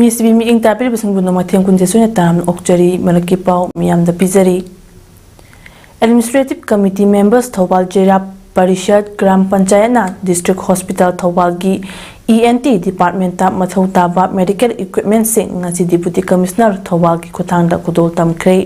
MSB meeting tapir basing buno mathem kunje sune tam okchari malaki pau miyam da pizari. Administrative Committee members Thobal Jira Parishad Gram Panchayana District Hospital Thobal gi ENT Department ta mathau taba medical equipment sing ngasi Deputy Commissioner Thobal gi khutang da kudol tamkre.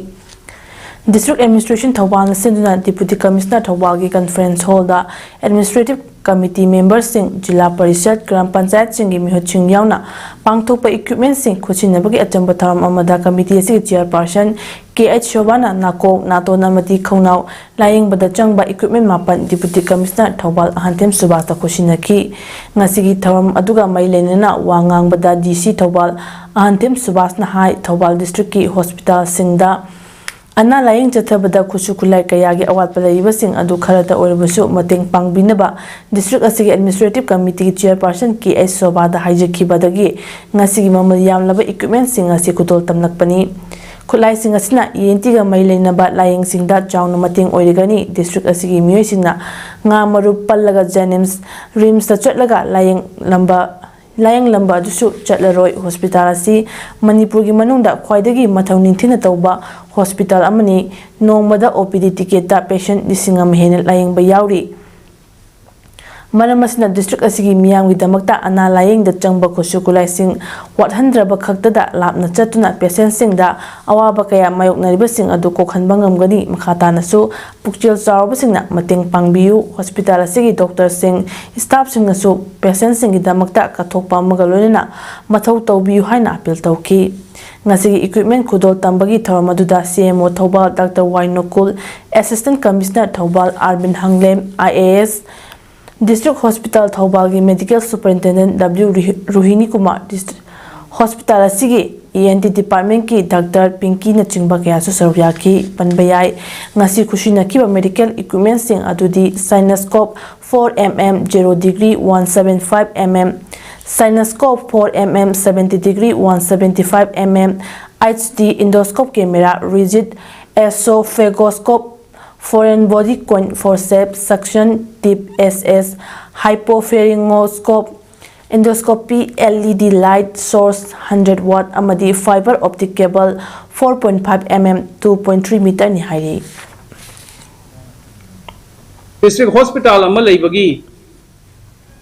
District Administration Thobal Sinduna Deputy Commissioner Thobal gi Conference Hall da Administrative Committee members sing Jila Parishad Gram Panchayat singi mihoching yauna pangthokpa equipment sing khuchinabagi achamba tharam amada committee si chairperson KH Shobana Nako Nato Namati Khonau Laying Bada Changba Equipment Mapan Deputy Commissioner Thobal Ahantem Subata Koshinaki Ngasigi Tharam Aduga Mailenana Wangang Bada DC Thobal Ahantem Subasna Hai Thobal District ki Hospital Singda Anna Laying Chatabada Kusukulai Kayagi Awat Palaiba Sing Adu Kharata Orbasu Mateng Pangbinaba District Asigi Administrative Committee Chairperson KH Sobada Haijaki Badagi Ngasigi Mamayam Laba Equipment Sing Asi Kutol Tamnakpani Kulai sing asina ENT ga mailai na ba laying sing da chawna mating oirigani district asigi mioi singna nga maru pallaga Jenims Rims ta chatlaga laying lamba dusu chatlaroi hospital asi Manipur gi manungda khwaidagi mathau ninthina tawba hospital amani nongmada OPD ticket ta patient lisingam henel laying ba yauri Maramasna district asigi miyam gi damakta ana laying da changba khosukulai sing 100 ba khakta da lapna chatuna patient sing da awaba kaya mayok nariba sing adu kokhanba ngamgani makhata nasu pukchil charba singna mateng pangbiu hospital asigi doctor sing staff sing nasu patient sing gi damakta kathokpa magalolena mathau tawbiu haina appeal tawki ngasigi equipment khudol tambagi thawamaduda CMO Thobal Dr. Wainokul Assistant Commissioner Thobal Arvin Hanglem IAS District Hospital Thobal gi Medical Superintendent W. Ruhini Kumar District Hospital asigi ENT Department ki Dr. Pinky Nachingba kaya su saryaki panbayai ngasi khushina kiba medical equipment sing adudi sinuscope 4mm 0 degree 175 mm sinuscope 4mm 70 degree 175 mm HD endoscope camera rigid esophagoscope foreign body coin forceps suction tip SS hypopharyngoscope endoscopy LED light source 100 watt amadi fiber optic cable 4.5 mm 2.3 meter ni hairi District Hospital ama leibagi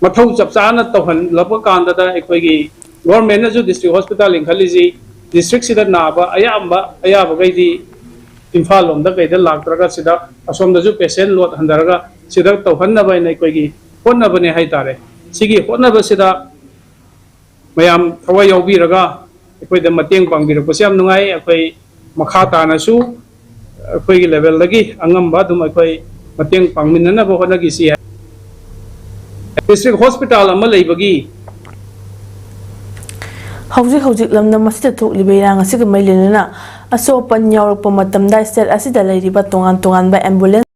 mathau chapchana tawhan laba kanda da ekhoigi government na ju district hospital inkhalizi district sida naba ayaba gaidi Imphal lomda kaida laktraga sida asomda ju patient lot handaraga sida tawhanna bai nei koigi honna bane hai tare sigi honna ba sida mayam thawai yaubi raga ekoi da mateng pangbira posiam nungai ekoi makha ta na su ekoi gi level lagi angam ba dum ekoi mateng pangminna ba honna gi si district hospital ama leibagi Hauji lamna masita thok libeirang asiga mailenana asopan yaurpa matamda state asida leiriba tongan ba ambulance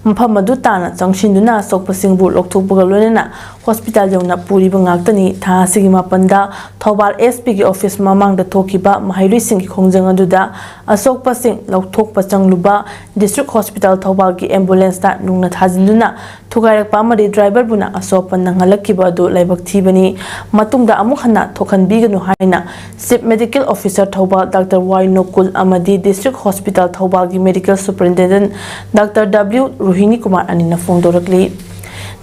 mpham adu tana changshinduna sokpasingbu lokthokpaga loinena hospital jongna puriba ngaktani tha sigi mapanda Thobal SP gi office mamang da thokiba mahairui sing khongjang aduda asokpasing lokthokpa changluba district hospital Thobal gi ambulance ta nungna thajinduna thugarak pamari driver buna asopan nangalakiba adu laibak thibani matungda amuk hana thokhanbiganu haina chief medical officer Thobal Dr. Wainokul amadi district hospital Thobal gi medical superintendent Dr. W. Ruhini Kumar anina fongdorakli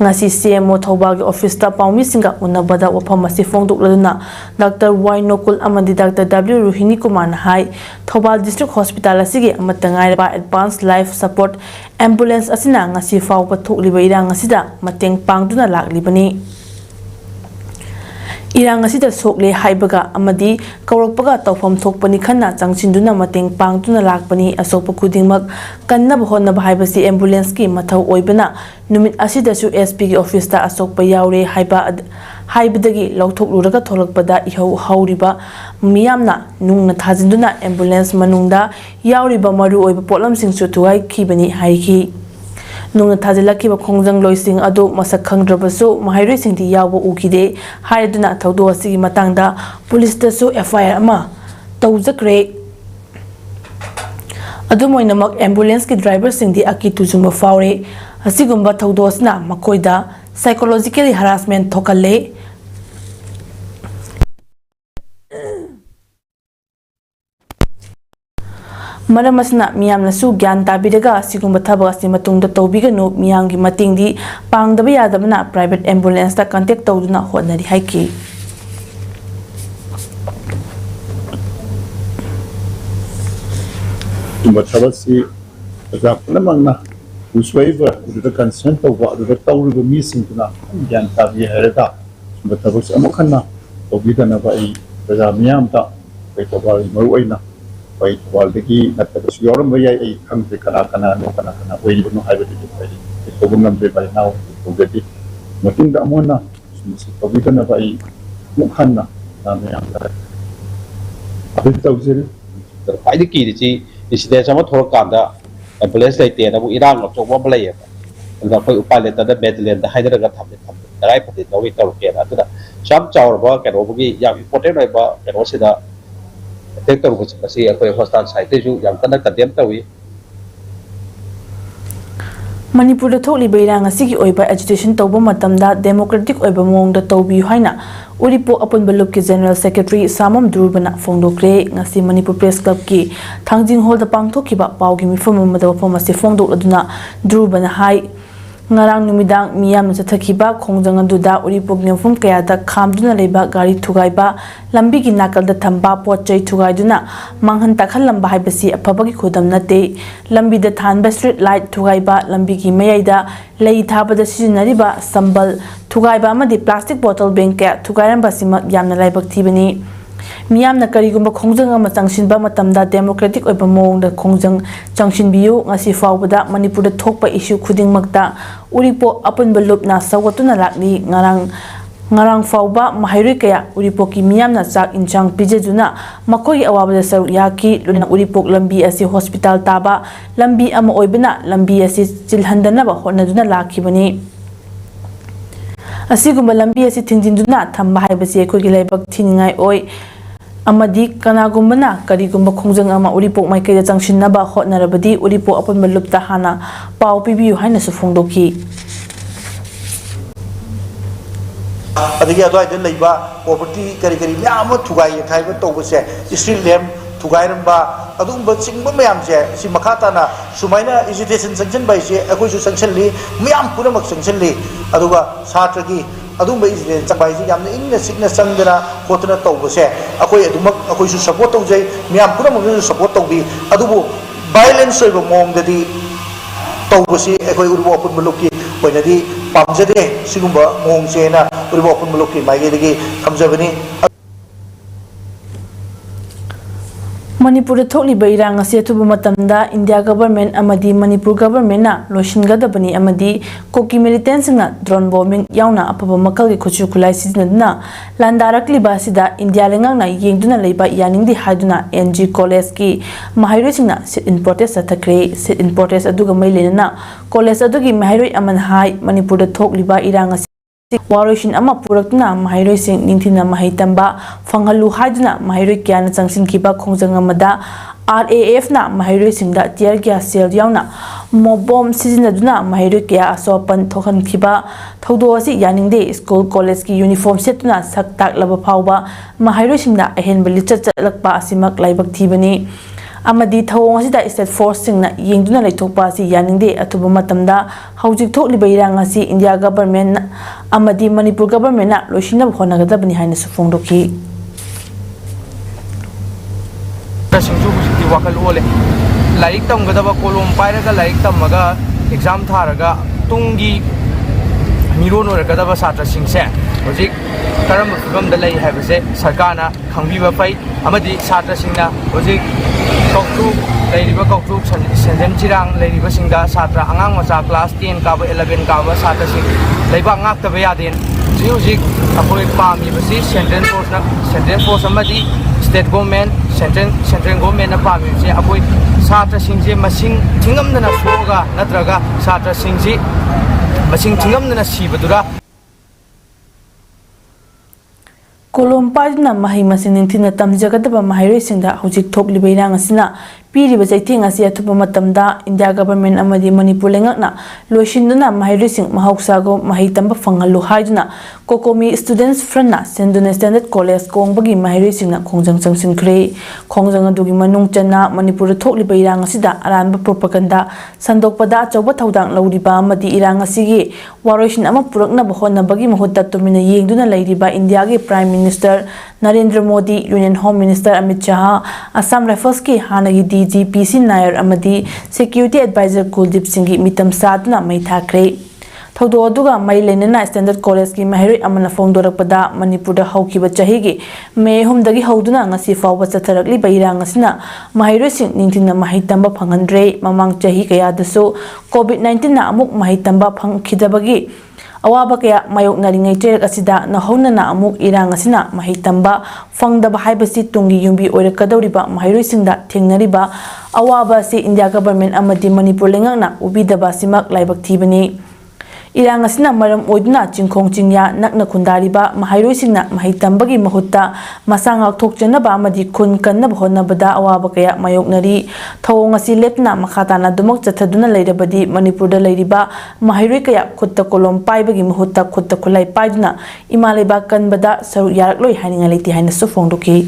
ngasi CMO Thobal gi office ta paumi singa unabada wafam asi fongdokladuna Dr. Wainokul amadi Dr. W. Ruhini Kumar na hai Thobal district hospital asigi amatangai ba advanced life support ambulance asina ngasi fawpa thokliba irang asida mateng pangduna laklibani Irang asida sokle haibaga amadi kawrakpaga tawfam thokpani khanna changchinduna mateng pangtuna lakpani asokpa kudingmak kannaba honnaba haibasi ambulance ki mathau oibana numit asida su SP gi office ta asokpa yaure haibadagi lawthokluraga tholakpada ihau hauriba miyamna nungna thajinduna ambulance manungda yauriba maru oiba potlamsing chu thuai khibani haiki nungna thajilaki ba khongjang loising adu masak khangdrabasu mahairui singdi yawa ukide haiduna thawdo asigi matangda police ta su FIR ama tawjakre adu moinamak ambulance ki driver singdi aki tujuma faure asigumba thawdo asna makoida psychologically harassment thokalle Maram asina miyamnasu gyan tabiraga sigumba thabak asi matungda tawbiganu miyamgi matingdi pangdaba yadabana private ambulance ta contact tawduna hotnari haiki. Mathabasi Zapna Mangna, whosoever the consent of what the Tauru missing to Yan Tabi Hereta, Matabus Amokana, Obidanava, Zamiamta, Petawali Moena, Wait while the key that the Yormaya, a country Kanakana, no Kanakana, where you don't have it. It's a woman by now to get it. Nothing the Amona, Obidanava, Mukana, Namiamta. I the key is there some Torkanda, a place like the Iran of Wobblay, and the pilot at the Bedlam, the Hyderabad, the right of it, no way to get after that. Some tower work and Obi, young important about and also the detector was a sea for a hostile citation, young conduct at the end. Manipur da thokli beirang asigi oiba agitation tawba matamda democratic oiba mong da tawbi haina Uripo apun balup ki General Secretary Samam Durbana fongdokre ngasi Manipur Press Club ki thangjing hall da pangthokiba pawgi mifam amada phamasi fongdok aduna Durbana hai ngarang numidang miyam chathakiba khongjang aduda Uripo gnefum kayada khamduna leba gari thugaiba lambi gi nakal da thamba potchai thugaiduna manghan takhal lamba haibasi aphabagi khodam nate lambi da thanba street light thugaiba lambi gi mayaida lei thabada sijinariba sambal thugaiba amadi plastic bottle bank ka thugairam basima yamna laibak thibani miyamna karigumba khongjang ama changshinba matamda democratic oiba mongda khongjang changshinbiyu ngasi fawbada Manipur da thokpa issue khudingmakta Uripo apun balup na sawatuna lakni ngarang fawba mahairui kaya Uripo ki miyamna chak inchang pijejuna makoi awabada saru yaki luna Uripo lambi asi hospital taba lambi ama oibana lambi asi chilhandanaba hotnaduna lakhibani asigumba lambi asi thingjinduna thamba haibasi ekoi laibak thiningai oi amadi kanagumbana karigumba khongjang ama Uripo maikay da changshinnaba hotnarabadi Uripo apun balupta hana paw pibiyu haina su phongdoki adagi adoi den leiba property kari kari myam thugai thaiba tobse street lamp thugai ramba adumba chingba myam je si makhata na sumaina agitation sanction bai je akoi su sanction li myam pura mak sanction li aduga satra gi adumba agitation chakbai ji yamna ingna signa sangdana khotna tobse akoi adumak akoi su support tawjai myam pura mak su support tawbi adubu violence oiba mong dadi tawbsi akoi urbo apun muluki oinadi pamjade sigumba mong chena Uripo apun muluki maigedagi thamjabani Manipur da thokli beirang ase thuba matamda India government amadi Manipur government na loishingadabani amadi koki militants na drone bombing yauna apaba makal gi khuchu kulai sizinaduna landarakli basida India lengang na yengduna leiba yaningdi haiduna NG college ki mahairoi singna sit in protest athakre sit in protest aduga mailena college adugi mahairoi aman hai Manipur da thokli ba irang ase Waroshin ama purakna mahairoi sing ningthina mahaitamba fanghalu haiduna mahairoi kyana changshin kiba khongjang amada RAF na mahairoi singda tear gas sel yauna mobom sizinaduna mahairoi kya asopan thokhan kiba thodo asi yaningde school college ki uniform setuna saktak laba phawba mahairoi singda ahen bali chalakpa asimak laibak thibani amadi thawong asida state force singna yengduna leithokpa asi yaningde athuba matamda haujik thokliba irang asi India government amadi Manipur government na loishina khonagadabani haina su phongdoki singju busi wakal ole laik tam gadaba kolom pairaga laik tamaga exam tharaga tungi miron gadaba satra singse hojik karam figam da lai habase sarkana khangbiba pai amadi satra singna hojik koktu lairiba koktu senjen chirang lairiba singda satra angang macha class 10 ka 11 ka satra sing laiba ngak ta ya den hojik apoi pami basi central force amadi state government central government na pami se apoi satra singje masing thingamna soga natraga satra singji masing thingamna sibadura Kolom Padna Mahi Masin Tina Tamjagadaba Mahairi Singda Hujik Tokli Beirang Asina Piriba Chaiting as Yatuba Matamda, India government Amadi Manipur Lengakna, Loishinduna, Mahirising, Mahausago, Mahitamba Fangalu Haiduna, Kokomi students Frana, Senduna Standard College, Kongbagi, Mahirising, Kongjang Sang Kre, Kongjang Dugi Manung Chana, Manipur Totally Bayrang Sida, Aramba propaganda, Sandokpada, Chawataudan, Laudiba, Madi Iranga Sigi, Waroshin Amapurakna Bahona Bagi Mahuta Tumina Yenduna Lady by India Prime Minister Narendra Modi, Union Home Minister Amit Shah, Assam Rifles ki Hanagi DGPC Nair Amadi, Security Advisor Kuldeep Singh Mitam Sadna Mai Thakre. Thodo aduga mai lenena Standard College ki Mahiri Amana Fongdorakpada Manipur da haukiba chahigi May humdagi hauduna ngasi fawba chatharakli bairang asina Mahiri sing ningtina mahitamba phangandre mamang chahi kaya dasu COVID-19 na amuk mahitamba phangkhidabagi Awaba kaya mayok naringai cherak asida nahona na amuk irang asina mahitamba fangdaba haibasi tungi yumbi oirakadawriba mahirusingda thengnariba awaba si India government amadi Manipur lengakna ubidaba simak laibak thibani Irang asina maram oiduna chingkhong chingya nakna khundariba mahirusingna mahitambagi mahutta masangak thokchanaba amadi khun kannaba honnabada awaba kaya mayok nari thawong asi lepna makhatana dumak chathaduna leirabadi Manipur da leiriba mahirui kaya khutta kolom paibagi mahutta khutta khulai paiduna imalaiba kanbada saru yarakloi haninga leiti haina su fongdoki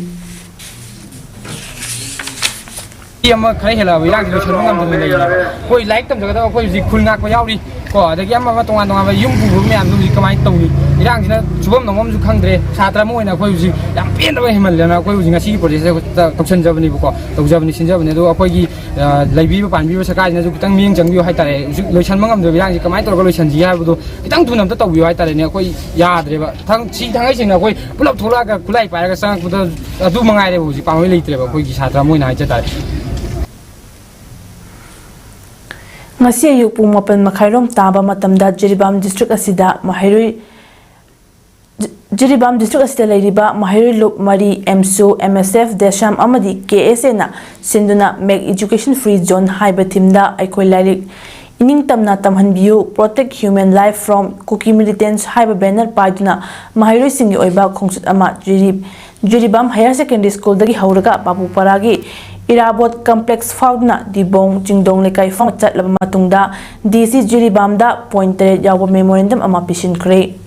Yama khai hela wirang lo chhong ngam dum nei koi like tam jaga koi ji khul ngak ko yauri ko da yama ma tonga tonga yum bu myam nu ji kamai tawni irang jina chubam nomom ju khangdre satra mo ina koi ji yam pen ba himal lana koi ji ngasi project toksan jabani bu ko tokjabani sinjabani do koi gi laibi ba panbi ba sakai na ju kitang mieng jangbi hai tare loisan mangam do wirang ji kamai tor ko loisan ji ha bu do kitang thunam ta tawbi hai tare ne koi yadre ba thang si thangai sing na koi pulap thola ga kulai pa ga sang bu do adu mangai re bu ji pangoi leitre ba koi gi satra mo ina hai cha tare Ngasi ayuk pung mapan makhairom taba matamda Jiribam district asida mahirui Jiribam district asida lairiba mahirui luk mari MSU MSF Desham amadi KSA na sinduna make education free zone haiba timda aikoi lairik ining tamna tamhanbiu protect human life from cookie militants haiba banner paiduna mahirui singi oiba khongsut ama Jiribam higher secondary school dagi hauraga babu paragi Irabot complex fauna dibong jingdong lekai fang chat laba matungda DC Jiribam da pointer yawa memorandum ama pishin kre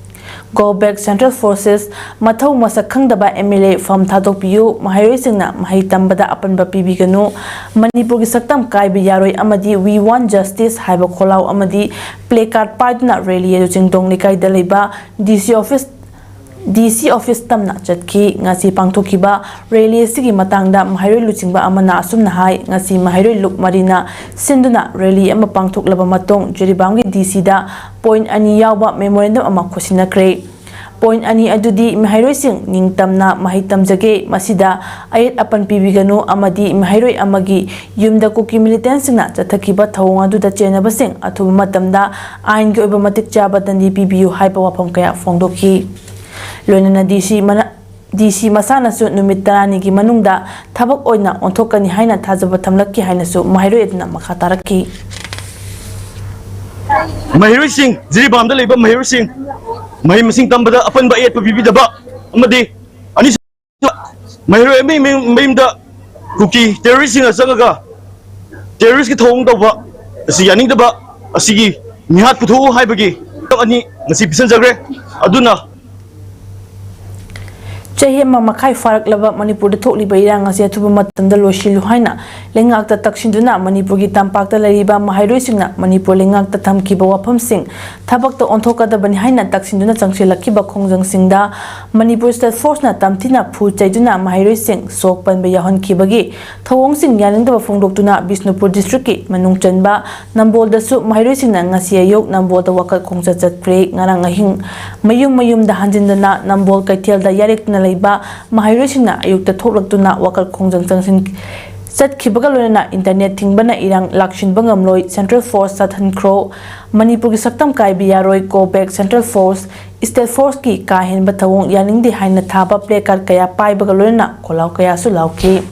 Go back Central Forces mathau masakhang daba MLA from thadok piu mahiroi singna mahi tambada apan ba pibi ganu Manipur gi saktam kai bi yaroi amadi we want justice haiba kholau amadi placard paidna rally jingdong lekai dalaiba DC office tamna chatki ngasi pangthokiba rally sigi matangda mahiroi luchingba amana asumna hai ngasi mahiroi luk marina sinduna rally ama pangthoklaba matong Jiribamgi DC da point ani yawba memorandum ama khosina kre point ani adudi mahiroi sing ningtamna mahitamjage masida ayet apan pibiganu amadi mahiroi amagi yumda cookie militant singna chathakiba thawong aduda chenaba sing athuba matamda ain gi oba matik chaba dandi pibiu haipa wafam kaya fongdoki Loinana DC masana su numit tarani ki manungda thabak oina onthokani haina thajaba thamlakki haina su mahiroi adna makha tarakki Mahiroi sing Jiribam da leiba mahiroi sing mahi masing tambada apan ba ayat pabibi daba amadi ani mahiroi mai da cookie terrorist sing asangaga terrorist ki thong daba asi yaning daba asigi nihat puthu haibagi ani ngasi pisan jagre aduna Chahima makai farak laba Manipur da thokli bairang asi athuba matamda loishilu haina lengak ta takshinduna Manipur gi tampak ta lariba mahairoi singna Manipur lengak ta thamkiba wafam sing thabak ta onthokada bani haina takshinduna changselakkiba khongjang singda Manipur State Force na tamthina phu chaiduna mahairoi sing sok panba yahan kibagi thawong sing yaningda phongdoktuna Bisnupur district ki manung chanba Nambol da su mahairoi singna ngasi ayok Nambol da wakal khongcha chatpre ngarang ahing mayum da hanjindana Nambol kaithel da yarekna ba mahiroi singna ayukta thoklaktuna wakal khongjang changsin chatkibaga loina internet thingbana irang lakshin bangamloi Central Force sathan kro Manipur gi saktam kai biyaroi go back Central Force State Force ki ka hen ba thawong yaningdi haina thaba placard kaya paibaga loina kholau kaya su lauki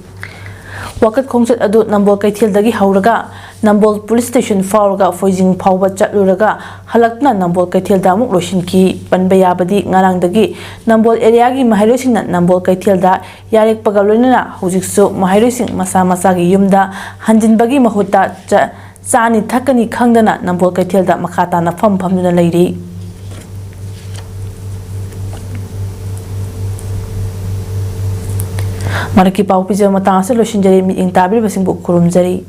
wakat khongchat adu Nambol kaithel dagi hauraga Nambol Police Station fauraga foijing phawba chatluraga halakna Nambol Kaithelda amuk losinki panbayabadi ngarangdagi Nambol area gi mahairosingna Nambol Kaithelda yarek pagaloinana hojiksu mahairosing masa masa gi yumda hanjinbagi mahuta chani thakani khangdana Nambol Kaithelda makhata na famduna leiri Maraki pau pijama ta ase losinjari mi ing tabir basing bu kurumjari